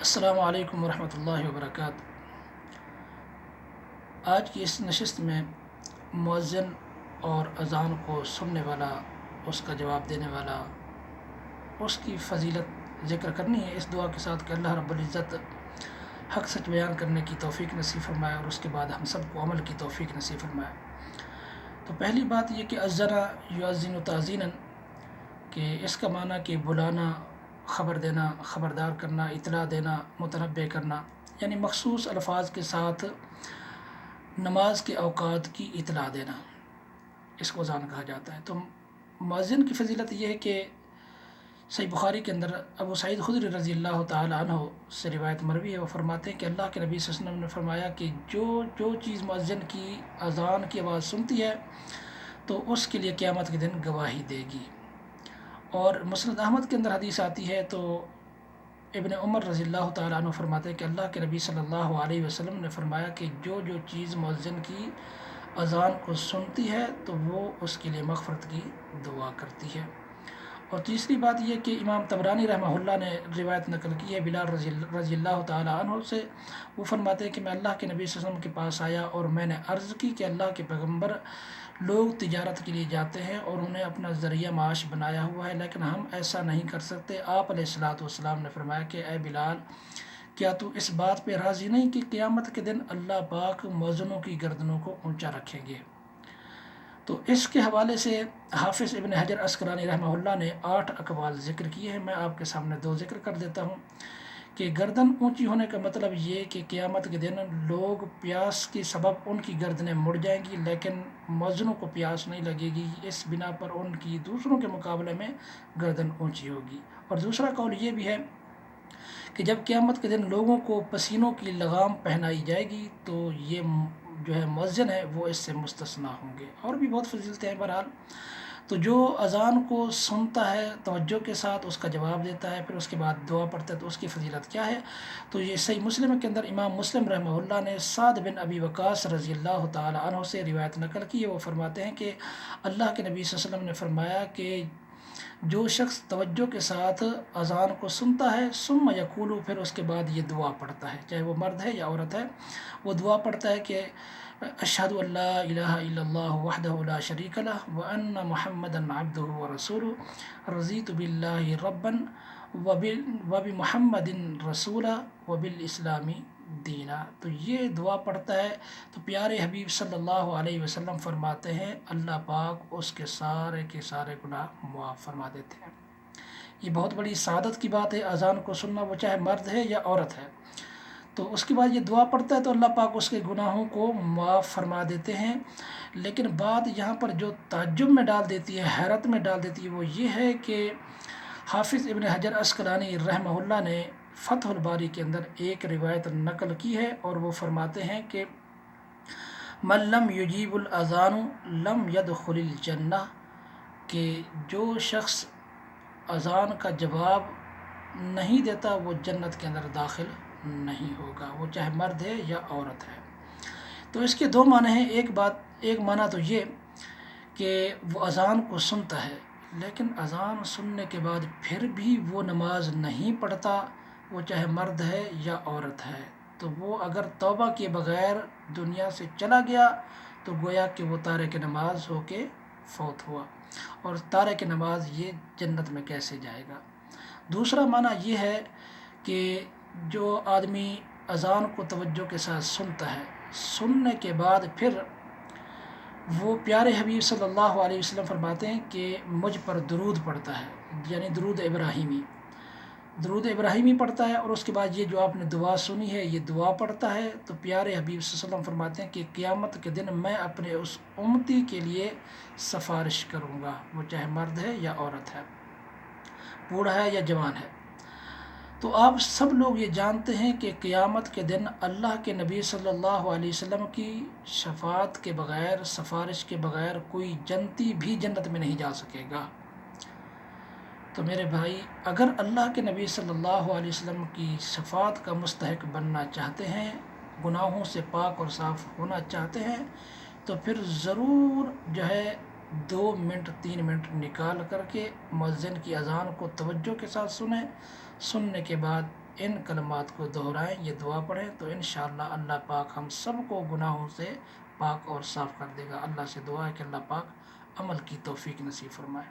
السلام علیکم ورحمۃ اللہ وبرکاتہ۔ آج کی اس نشست میں مؤذن اور اذان کو سننے والا، اس کا جواب دینے والا، اس کی فضیلت ذکر کرنی ہے، اس دعا کے ساتھ کہ اللہ رب العزت حق سچ بیان کرنے کی توفیق نصیب فرمائے اور اس کے بعد ہم سب کو عمل کی توفیق نصیب فرمائے۔ تو پہلی بات یہ کہ اذن یؤذن تعظینا، کہ اس کا معنی کہ بلانا، خبر دینا، خبردار کرنا، اطلاع دینا، متنبع کرنا، یعنی مخصوص الفاظ کے ساتھ نماز کے اوقات کی اطلاع دینا، اس کو اذان کہا جاتا ہے۔ تو مؤذن کی فضیلت یہ ہے کہ صحیح بخاری کے اندر ابو سعید خدری رضی اللہ تعالی عنہ سے روایت مروی ہے، وہ فرماتے ہیں کہ اللہ کے نبی صلی اللہ علیہ وسلم نے فرمایا کہ جو چیز مؤذن کی اذان کی آواز سنتی ہے تو اس کے لیے قیامت کے دن گواہی دے گی۔ اور مسند احمد کے اندر حدیث آتی ہے، تو ابن عمر رضی اللہ تعالیٰ عنہ فرماتے ہیں کہ اللہ کے نبی صلی اللہ علیہ وسلم نے فرمایا کہ جو چیز مؤذن کی اذان کو سنتی ہے تو وہ اس کے لیے مغفرت کی دعا کرتی ہے۔ اور تیسری بات یہ کہ امام طبرانی رحمہ اللہ نے روایت نقل کی ہے بلال رضی اللہ تعالیٰ عنہ سے، وہ فرماتے ہیں کہ میں اللہ کے نبی صلی اللہ علیہ وسلم کے پاس آیا اور میں نے عرض کی کہ اللہ کے پیغمبر، لوگ تجارت کے لیے جاتے ہیں اور انہیں اپنا ذریعہ معاش بنایا ہوا ہے، لیکن ہم ایسا نہیں کر سکتے۔ آپ علیہ الصلوۃ والسلام نے فرمایا کہ اے بلال، کیا تو اس بات پہ راضی نہیں کہ قیامت کے دن اللہ پاک مؤذنوں کی گردنوں کو اونچا رکھیں گے؟ تو اس کے حوالے سے حافظ ابن حجر عسقلانی رحمہ اللہ نے 8 اقوال ذکر کیے ہیں، میں آپ کے سامنے 2 ذکر کر دیتا ہوں۔ کہ گردن اونچی ہونے کا مطلب یہ کہ قیامت کے دن لوگ پیاس کے سبب ان کی گردنیں مڑ جائیں گی، لیکن مؤذنوں کو پیاس نہیں لگے گی، اس بنا پر ان کی دوسروں کے مقابلے میں گردن اونچی ہوگی۔ اور دوسرا قول یہ بھی ہے کہ جب قیامت کے دن لوگوں کو پسینوں کی لگام پہنائی جائے گی تو یہ جو ہے مؤذن ہے وہ اس سے مستثنیٰ ہوں گے۔ اور بھی بہت فضیلتیں ہیں۔ بہرحال تو جو اذان کو سنتا ہے توجہ کے ساتھ، اس کا جواب دیتا ہے، پھر اس کے بعد دعا پڑھتا ہے، تو اس کی فضیلت کیا ہے؟ تو یہ صحیح مسلم کے اندر امام مسلم رحمہ اللہ نے سعد بن ابی وقاص رضی اللہ تعالی عنہ سے روایت نقل کی ہے، وہ فرماتے ہیں کہ اللہ کے نبی صلی اللہ علیہ وسلم نے فرمایا کہ جو شخص توجہ کے ساتھ اذان کو سنتا ہے، ثم یقول، پھر اس کے بعد یہ دعا پڑھتا ہے، چاہے وہ مرد ہے یا عورت ہے، وہ دعا پڑھتا ہے کہ اشہد ان لا الہ الا اللہ وحدہ لا شریک لہ وان محمدا عبدہ ورسولہ رضیت باللہ ربا وبمحمد رسولا وبالاسلام دینا۔ تو یہ دعا پڑھتا ہے تو پیارے حبیب صلی اللہ علیہ وسلم فرماتے ہیں اللہ پاک اس کے سارے گناہ معاف فرما دیتے ہیں۔ یہ بہت بڑی سعادت کی بات ہے اذان کو سننا، وہ چاہے مرد ہے یا عورت ہے۔ تو اس کے بعد یہ دعا پڑھتا ہے تو اللہ پاک اس کے گناہوں کو معاف فرما دیتے ہیں۔ لیکن بات یہاں پر جو تعجب میں ڈال دیتی ہے، حیرت میں ڈال دیتی ہے، وہ یہ ہے کہ حافظ ابن حجر عسقلانی رحمہ اللہ نے فتح الباری کے اندر ایک روایت نقل کی ہے، اور وہ فرماتے ہیں کہ من لم یجیب الاذان لم يدخل الجنہ، کہ جو شخص اذان کا جواب نہیں دیتا وہ جنت کے اندر داخل نہیں ہوگا، وہ چاہے مرد ہے یا عورت ہے۔ تو اس کے 2 معنی ہیں۔ ایک معنی تو یہ کہ وہ اذان کو سنتا ہے، لیکن اذان سننے کے بعد پھر بھی وہ نماز نہیں پڑھتا، وہ چاہے مرد ہے یا عورت ہے، تو وہ اگر توبہ کیے بغیر دنیا سے چلا گیا تو گویا کہ وہ تارک نماز ہو کے فوت ہوا، اور تارک نماز یہ جنت میں کیسے جائے گا۔ دوسرا معنی یہ ہے کہ جو آدمی اذان کو توجہ کے ساتھ سنتا ہے، سننے کے بعد پھر وہ پیارے حبیب صلی اللہ علیہ وسلم فرماتے ہیں کہ مجھ پر درود پڑھتا ہے، یعنی درود ابراہیمی پڑھتا ہے، اور اس کے بعد یہ جو آپ نے دعا سنی ہے یہ دعا پڑھتا ہے، تو پیارے حبیب صلی اللہ علیہ وسلم فرماتے ہیں کہ قیامت کے دن میں اپنے اس امتی کے لیے سفارش کروں گا، وہ چاہے مرد ہے یا عورت ہے، بوڑھا ہے یا جوان ہے۔ تو آپ سب لوگ یہ جانتے ہیں کہ قیامت کے دن اللہ کے نبی صلی اللہ علیہ وسلم کی شفاعت کے بغیر، سفارش کے بغیر کوئی جنتی بھی جنت میں نہیں جا سکے گا۔ تو میرے بھائی، اگر اللہ کے نبی صلی اللہ علیہ وسلم کی شفاعت کا مستحق بننا چاہتے ہیں، گناہوں سے پاک اور صاف ہونا چاہتے ہیں، تو پھر ضرور جو ہے 2 منٹ 3 منٹ نکال کر کے مؤذن کی اذان کو توجہ کے ساتھ سنیں، سننے کے بعد ان کلمات کو دہرائیں، یہ دعا پڑھیں، تو انشاءاللہ اللہ پاک ہم سب کو گناہوں سے پاک اور صاف کر دے گا۔ اللہ سے دعا ہے کہ اللہ پاک عمل کی توفیق نصیب فرمائے۔